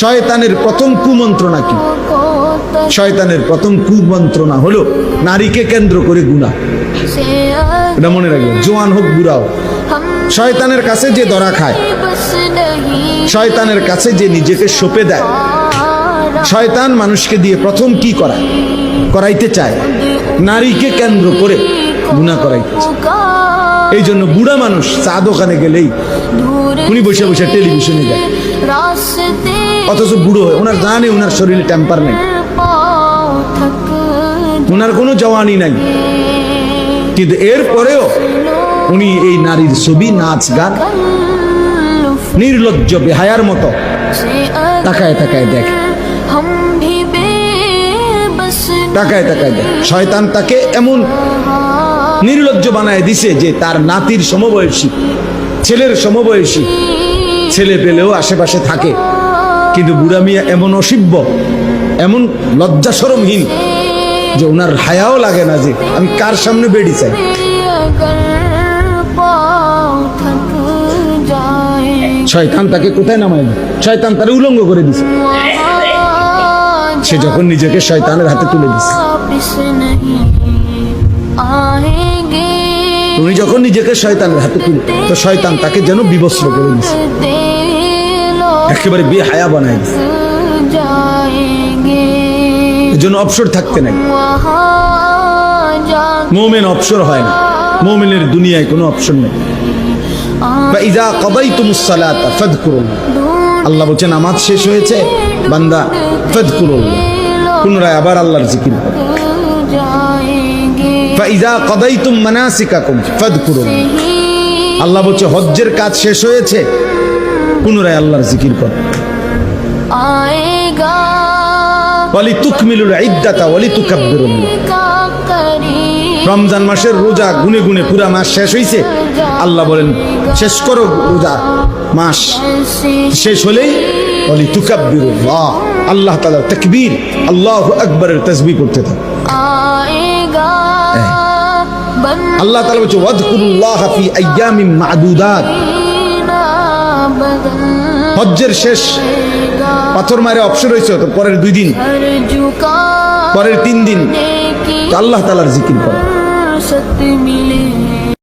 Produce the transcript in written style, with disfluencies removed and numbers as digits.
শয়তানের প্রথম কুমন্ত্রণা কি? শয়তানের প্রথম কুমন্ত্রণা হলো নারীকে কেন্দ্র করে গুনাহ। এটা মনে রাখবেন, জোয়ান হোক বুড়া হোক। শয়তানের কাছে যে ধরা খায়, শয়তানের কাছে যে নিজেকে সঁপে দেয়, শয়তান মানুষকে দিয়ে প্রথম কি করাইতে চায়? নারীকে কেন্দ্র করে গুনাহ করাইতে চায়। এই জন্য বুড়া মানুষ চা দোকানে গেলেই উনি বসে বসে টেলিভিশনে যায়, অথচ বুড়ো হয়। ওনার জানে ওনার শরীরে টেম্পার নেই, ওনার কোনো জওয়ানি নাই, কিন্তু এরপরেও উনি এই নারীর ছবি, নাচ গান নির্লজ্জ বেহায়ার মতো তাকায় তাকায় দেখে, তাকায় তাকায় দেখে। শয়তান তাকে এমন নির্লজ্জ বানায় দিছে যে তার নাতির সমবয়সী, ছেলের সমবয়সী ছেলে পেলেও আশেপাশে থাকে, কিন্তু বুড়া মিয়া এমন অসিব্য, এমন লজ্জা শরমহীন যে ওনার হায়াও লাগে না যে আমি কার সামনে বেড়ি চাই। শয়তান তাকে কোথায় নামায় দিল? শয়তান তারে উলঙ্গ করে দিছে। সে যখন নিজেকে শয়তানের হাতে তুলে দিছে, উনি যখন নিজেকে শয়তানের হাতে তুলে, তো শয়তান তাকে যেন বিবস্ত্র করে দিছে, একেবারে বেহায়া বানায় দিছে। এর জন্য অবসর থাকতে নাই। মুমিন অবসর হয় না, মুমিনের দুনিয়ায় কোনো অপশন নেই। ফাইযা কাদাইতুমুস সালাতা ফাযকুরুল্লাহ, আল্লাহ বলেন নামাজ শেষ হয়েছে বান্দা, ফাযকুরুল্লাহ, পুনরায় আবার আল্লাহর জিকির করো। ফাইযা কাদাইতুম মানাসিকাকুম ফাযকুরুল্লাহ, আল্লাহ বলেন হজ্জের কাজ শেষ হয়েছে, পুনরায় আল্লাহর জিকির করো। ওয়ালিতুকমিলুল ইদ্দাতা ওয়ালিতুকাব্বিরুল্লাহ, রমজান মাসের রোজা গুনে গুনে পুরা মাস শেষ হয়েছে, আল্লাহ বলেন শেষ করো রোজা মাস, শেষ হলেই ওয়ালিতুকাব্বিরুল্লাহ, আল্লাহ তাআলা তাকবীর, আল্লাহু আকবারের তাসবিহ করতে থাকো। আল্লাহ তাআলা বলেন ওয়াযকুরুল্লাহ ফি আইয়ামিন মা'দুদাত, হজ্জের শেষ পাথর মারে অবসর হয়েছে, তো পরের 2 দিন, পরের 3 দিন আল্লাহ তাআলার জিকির করো।